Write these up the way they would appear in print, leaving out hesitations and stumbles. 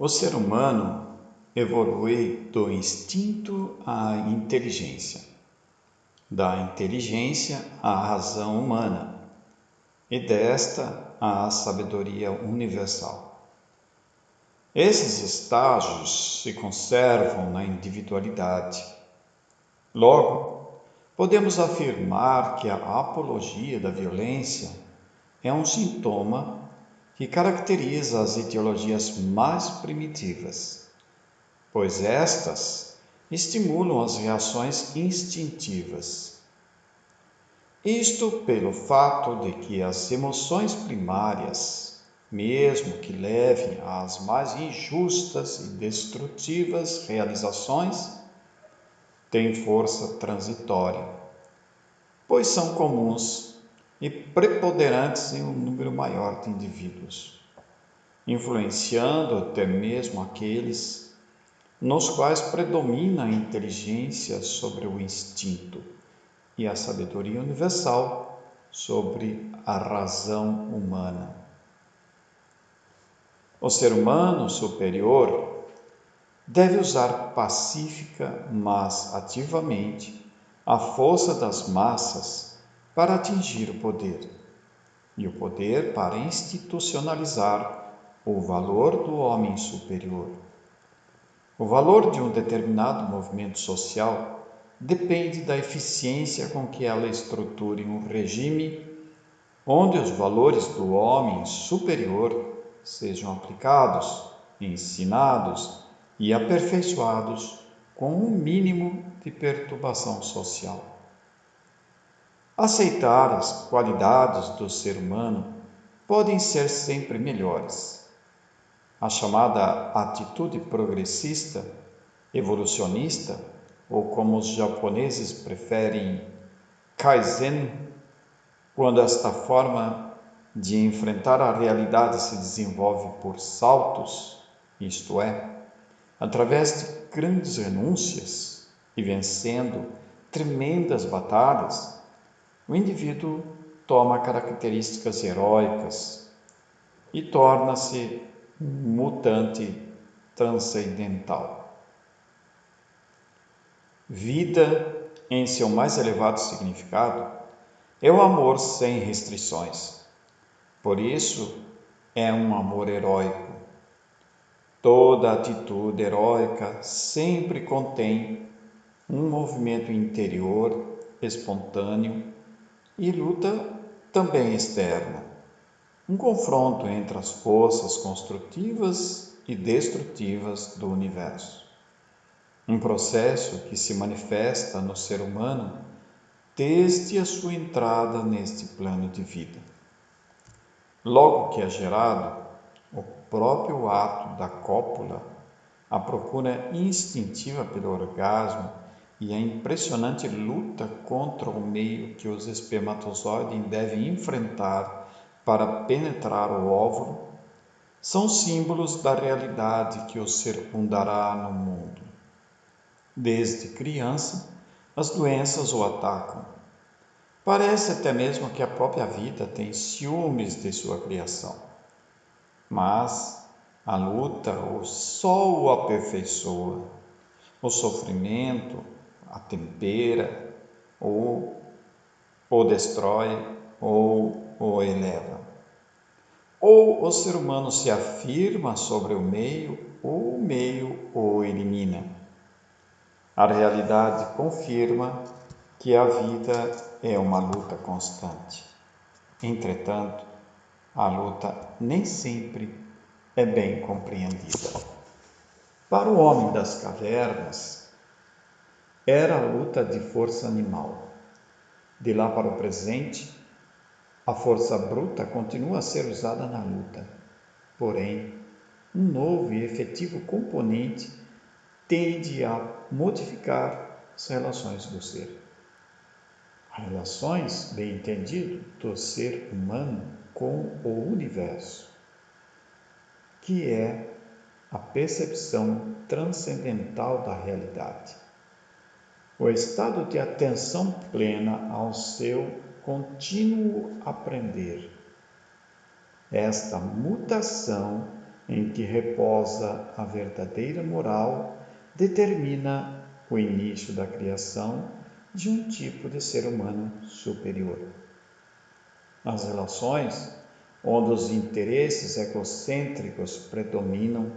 O ser humano evolui do instinto à inteligência, da inteligência à razão humana e desta à sabedoria universal. Esses estágios se conservam na individualidade. Logo, podemos afirmar que a apologia da violência é um sintoma que caracteriza as ideologias mais primitivas, pois estas estimulam as reações instintivas. Isto pelo fato de que as emoções primárias, mesmo que levem às mais injustas e destrutivas realizações, têm força transitória, pois são comuns e preponderantes em um número maior de indivíduos, influenciando até mesmo aqueles nos quais predomina a inteligência sobre o instinto e a sabedoria universal sobre a razão humana. O ser humano superior deve usar pacífica, mas ativamente, a força das massas para atingir o poder, e o poder para institucionalizar o valor do homem superior. O valor de um determinado movimento social depende da eficiência com que ela estruture um regime onde os valores do homem superior sejam aplicados, ensinados e aperfeiçoados com um mínimo de perturbação social. Aceitar as qualidades do ser humano podem ser sempre melhores. A chamada atitude progressista, evolucionista, ou como os japoneses preferem, Kaizen, quando esta forma de enfrentar a realidade se desenvolve por saltos, isto é, através de grandes renúncias e vencendo tremendas batalhas, o indivíduo toma características heróicas e torna-se um mutante transcendental. Vida, em seu mais elevado significado, é o amor sem restrições. Por isso, é um amor heróico. Toda atitude heróica sempre contém um movimento interior espontâneo e luta também externa, um confronto entre as forças construtivas e destrutivas do universo. Um processo que se manifesta no ser humano desde a sua entrada neste plano de vida. Logo que é gerado, o próprio ato da cópula, a procura instintiva pelo orgasmo e a impressionante luta contra o meio que os espermatozoides devem enfrentar para penetrar o óvulo, são símbolos da realidade que o circundará no mundo. Desde criança, as doenças o atacam. Parece até mesmo que a própria vida tem ciúmes de sua criação. Mas a luta só o aperfeiçoa. O sofrimento a tempera, ou o destrói, ou o eleva. Ou o ser humano se afirma sobre o meio, ou o meio o elimina. A realidade confirma que a vida é uma luta constante. Entretanto, a luta nem sempre é bem compreendida. Para o homem das cavernas, era a luta de força animal. De lá para o presente, a força bruta continua a ser usada na luta. Porém, um novo e efetivo componente tende a modificar as relações do ser. Relações, bem entendido, do ser humano com o universo, que é a percepção transcendental da realidade. O estado de atenção plena ao seu contínuo aprender. Esta mutação em que reposa a verdadeira moral, determina o início da criação de um tipo de ser humano superior. As relações, onde os interesses egocêntricos predominam,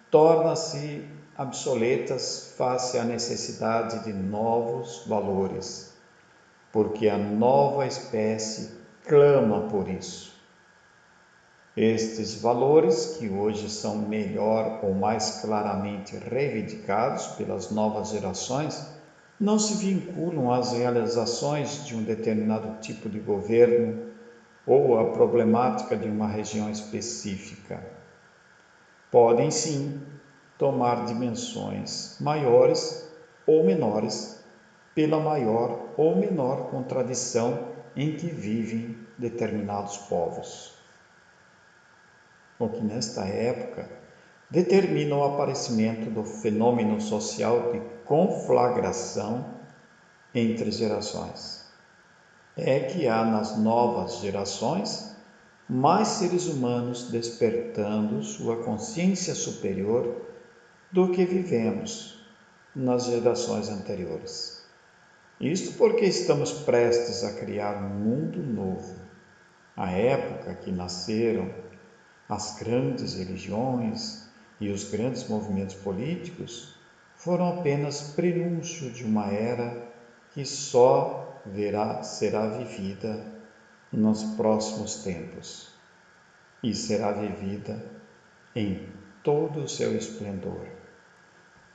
tornam-se obsoletas face à necessidade de novos valores, porque a nova espécie clama por isso. Estes valores, que hoje são melhor ou mais claramente reivindicados pelas novas gerações, não se vinculam às realizações de um determinado tipo de governo ou à problemática de uma região específica. Podem, sim, tomar dimensões maiores ou menores pela maior ou menor contradição em que vivem determinados povos. O que nesta época determina o aparecimento do fenômeno social de conflagração entre gerações. É que há nas novas gerações mais seres humanos despertando sua consciência superior do que vivemos nas gerações anteriores. Isto porque estamos prestes a criar um mundo novo. A época que nasceram as grandes religiões e os grandes movimentos políticos foram apenas prenúncio de uma era que só será vivida nos próximos tempos e será vivida em todo o seu esplendor.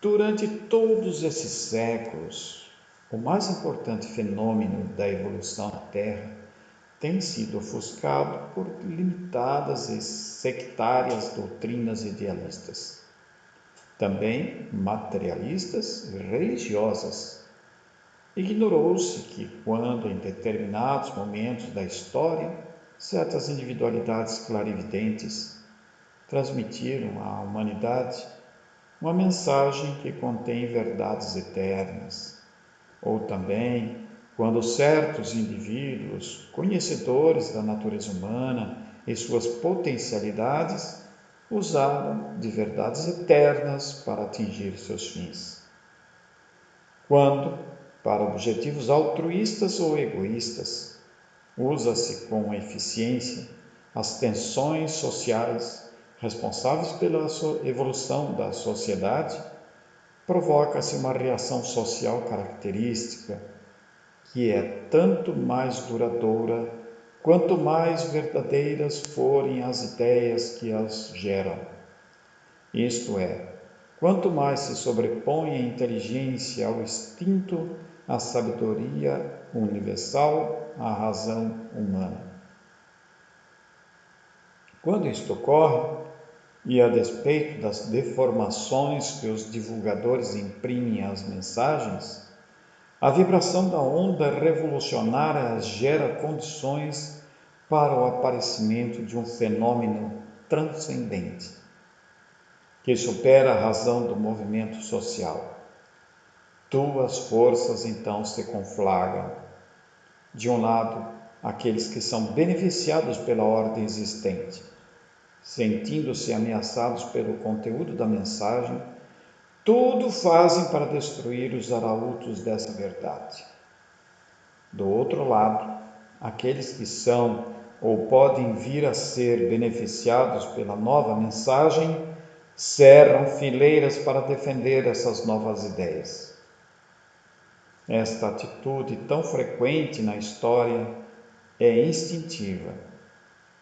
Durante todos esses séculos, o mais importante fenômeno da evolução da Terra tem sido ofuscado por limitadas e sectárias doutrinas idealistas, também materialistas e religiosas. Ignorou-se que, quando em determinados momentos da história, certas individualidades clarividentes transmitiram à humanidade uma mensagem que contém verdades eternas, ou também quando certos indivíduos, conhecedores da natureza humana e suas potencialidades, usaram de verdades eternas para atingir seus fins. Quando, para objetivos altruístas ou egoístas, usa-se com eficiência as tensões sociais responsáveis pela evolução da sociedade, provoca-se uma reação social característica, que é tanto mais duradoura quanto mais verdadeiras forem as ideias que as geram. Isto é, quanto mais se sobrepõe a inteligência ao instinto, a sabedoria universal à razão humana. Quando isto ocorre, e a despeito das deformações que os divulgadores imprimem às mensagens, a vibração da onda revolucionária gera condições para o aparecimento de um fenômeno transcendente, que supera a razão do movimento social. Duas forças então se conflagram. De um lado, aqueles que são beneficiados pela ordem existente, sentindo-se ameaçados pelo conteúdo da mensagem, tudo fazem para destruir os arautos dessa verdade. Do outro lado, aqueles que são ou podem vir a ser beneficiados pela nova mensagem, cerram fileiras para defender essas novas ideias. Esta atitude tão frequente na história é instintiva,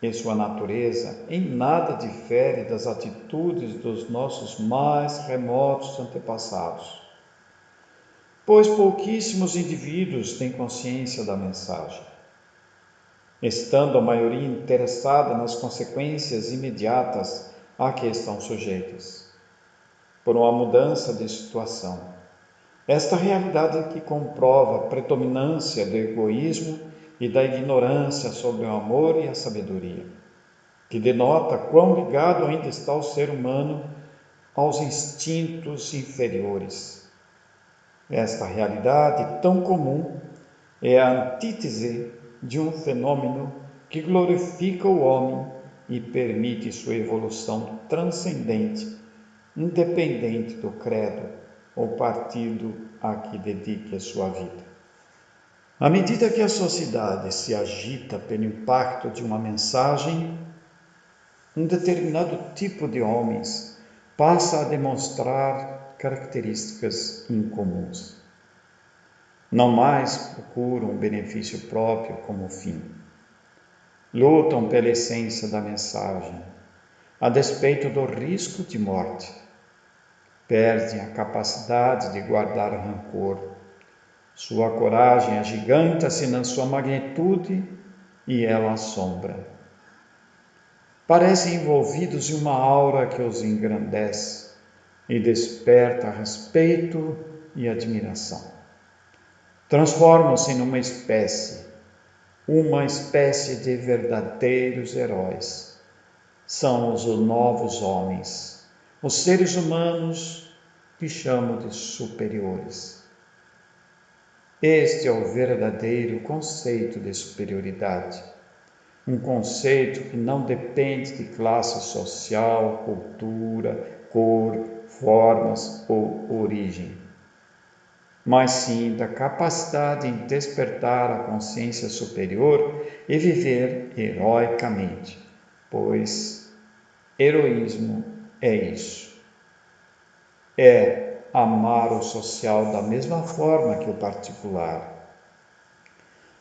e sua natureza em nada difere das atitudes dos nossos mais remotos antepassados, pois pouquíssimos indivíduos têm consciência da mensagem, estando a maioria interessada nas consequências imediatas a que estão sujeitas, por uma mudança de situação. Esta realidade que comprova a predominância do egoísmo e da ignorância sobre o amor e a sabedoria, que denota quão ligado ainda está o ser humano aos instintos inferiores. Esta realidade tão comum é a antítese de um fenômeno que glorifica o homem e permite sua evolução transcendente, independente do credo ou partido a que dedique a sua vida. À medida que a sociedade se agita pelo impacto de uma mensagem, um determinado tipo de homens passa a demonstrar características incomuns. Não mais procuram o benefício próprio como fim. Lutam pela essência da mensagem, a despeito do risco de morte. Perdem a capacidade de guardar rancor. Sua coragem agiganta-se na sua magnitude e ela assombra. Parecem envolvidos em uma aura que os engrandece e desperta respeito e admiração. Transformam-se numa espécie de verdadeiros heróis. São os novos homens, os seres humanos que chamo de superiores. Este é o verdadeiro conceito de superioridade, um conceito que não depende de classe social, cultura, cor, formas ou origem, mas sim da capacidade em despertar a consciência superior e viver heroicamente, pois heroísmo é isso. É amar o social da mesma forma que o particular.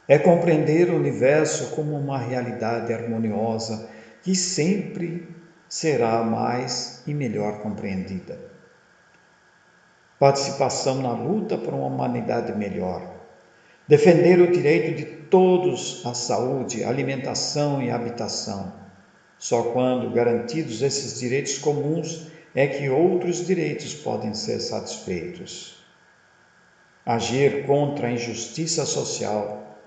É compreender o universo como uma realidade harmoniosa que sempre será mais e melhor compreendida. Participação na luta por uma humanidade melhor. Defender o direito de todos à saúde, alimentação e habitação. Só quando garantidos esses direitos comuns é que outros direitos podem ser satisfeitos. Agir contra a injustiça social,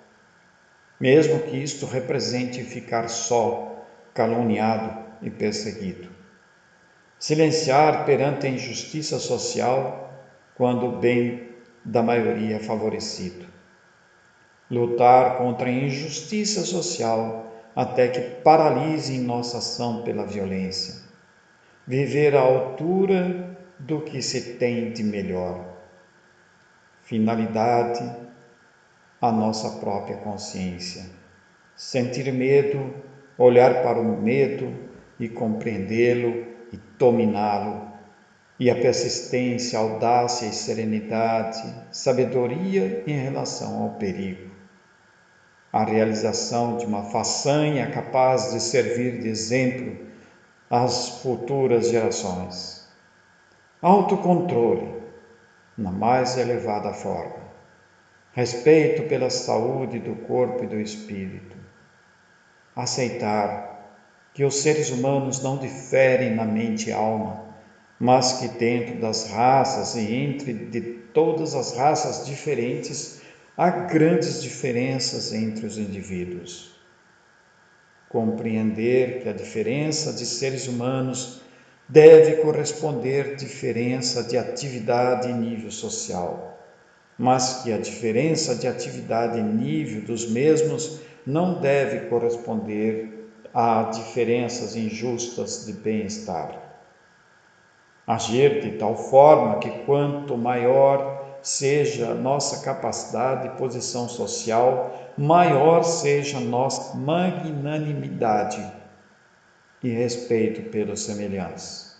mesmo que isto represente ficar só, caluniado e perseguido. Silenciar perante a injustiça social quando o bem da maioria é favorecido. Lutar contra a injustiça social até que paralisem nossa ação pela violência. Viver à altura do que se tem de melhor. Finalidade, a nossa própria consciência. Sentir medo, olhar para o medo e compreendê-lo e dominá-lo. E a persistência, audácia e serenidade, sabedoria em relação ao perigo. A realização de uma façanha capaz de servir de exemplo às futuras gerações. Autocontrole, na mais elevada forma. Respeito pela saúde do corpo e do espírito. Aceitar que os seres humanos não diferem na mente e alma, mas que dentro das raças e entre de todas as raças diferentes, há grandes diferenças entre os indivíduos. Compreender que a diferença de seres humanos deve corresponder à diferença de atividade e nível social, mas que a diferença de atividade e nível dos mesmos não deve corresponder a diferenças injustas de bem-estar. Agir de tal forma que quanto maior seja nossa capacidade e posição social, maior seja nossa magnanimidade e respeito pelos semelhantes.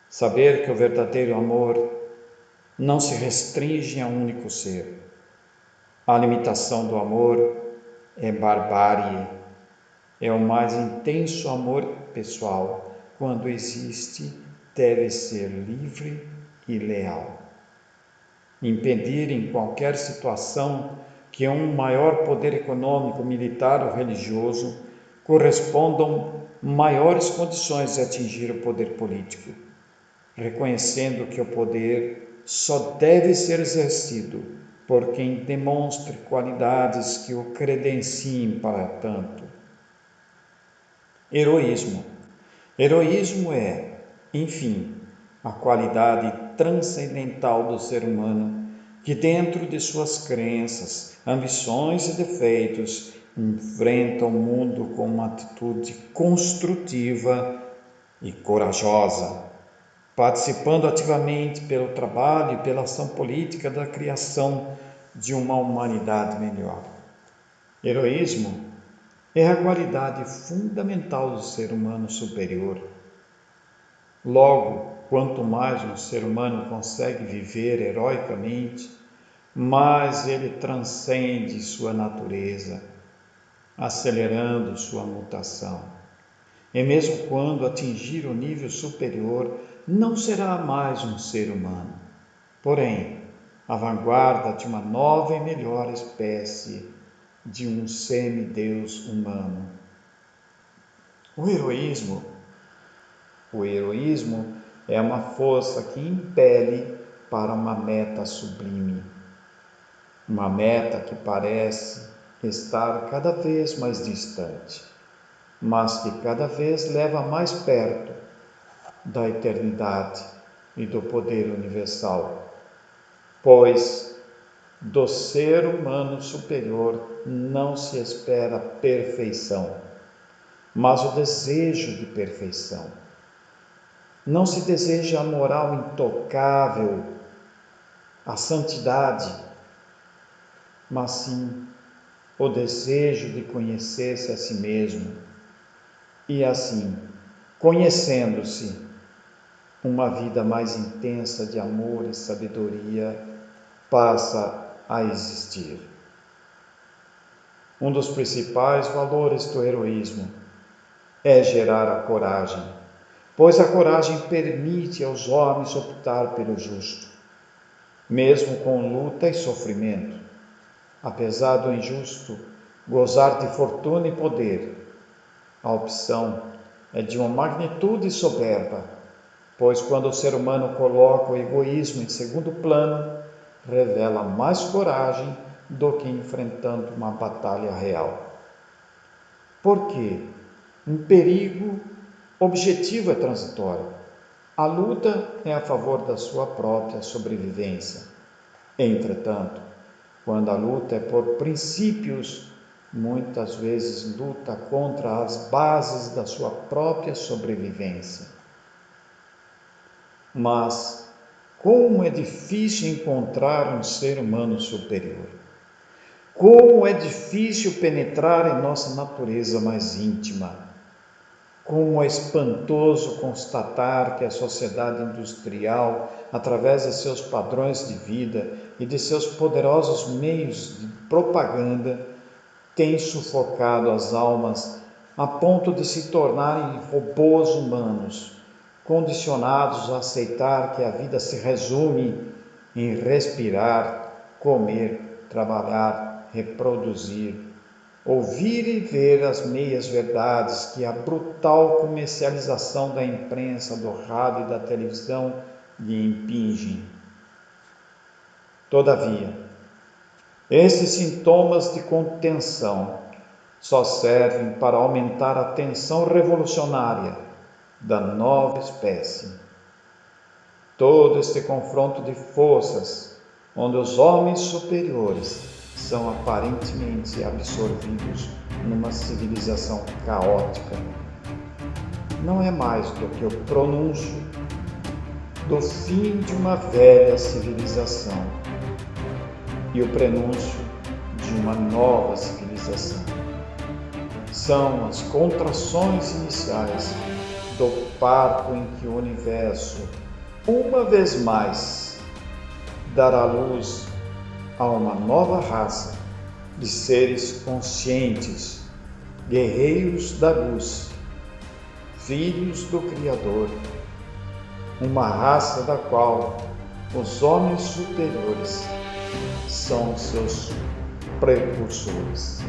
Saber que o verdadeiro amor não se restringe a um único ser. A limitação do amor é barbárie, é o mais intenso amor pessoal. Quando existe, deve ser livre e leal. Impedir em qualquer situação que um maior poder econômico, militar ou religioso correspondam maiores condições de atingir o poder político, reconhecendo que o poder só deve ser exercido por quem demonstre qualidades que o credenciem para tanto. Heroísmo. Heroísmo é, enfim, a qualidade transcendental do ser humano que, dentro de suas crenças, ambições e defeitos, enfrentam o mundo com uma atitude construtiva e corajosa, participando ativamente pelo trabalho e pela ação política da criação de uma humanidade melhor. Heroísmo é a qualidade fundamental do ser humano superior. Logo, quanto mais um ser humano consegue viver heroicamente, mais ele transcende sua natureza, acelerando sua mutação. E mesmo quando atingir o nível superior, não será mais um ser humano, porém, a vanguarda de uma nova e melhor espécie, de um semideus humano. O heroísmo é uma força que impele para uma meta sublime, uma meta que parece estar cada vez mais distante, mas que cada vez leva mais perto da eternidade e do poder universal, pois do ser humano superior não se espera perfeição, mas o desejo de perfeição. Não se deseja a moral intocável, a santidade, mas sim o desejo de conhecer-se a si mesmo e assim, conhecendo-se, uma vida mais intensa de amor e sabedoria passa a existir. Um dos principais valores do heroísmo é gerar a coragem, pois a coragem permite aos homens optar pelo justo, mesmo com luta e sofrimento. Apesar do injusto gozar de fortuna e poder, a opção é de uma magnitude soberba, pois quando o ser humano coloca o egoísmo em segundo plano, revela mais coragem do que enfrentando uma batalha real. Porque um perigo objetivo é transitório. A luta é a favor da sua própria sobrevivência. Entretanto, quando a luta é por princípios, muitas vezes luta contra as bases da sua própria sobrevivência. Mas como é difícil encontrar um ser humano superior. Como é difícil penetrar em nossa natureza mais íntima. Como é espantoso constatar que a sociedade industrial, através de seus padrões de vida e de seus poderosos meios de propaganda, tem sufocado as almas a ponto de se tornarem robôs humanos, condicionados a aceitar que a vida se resume em respirar, comer, trabalhar, reproduzir, ouvir e ver as meias-verdades que a brutal comercialização da imprensa, do rádio e da televisão lhe impingem. Todavia, esses sintomas de contenção só servem para aumentar a tensão revolucionária da nova espécie. Todo este confronto de forças, onde os homens superiores são aparentemente absorvidos numa civilização caótica, não é mais do que o pronúncio do fim de uma velha civilização e o prenúncio de uma nova civilização. São as contrações iniciais do parto em que o universo, uma vez mais, dará luz a uma nova raça de seres conscientes, guerreiros da luz, filhos do Criador, uma raça da qual os homens superiores são seus precursores.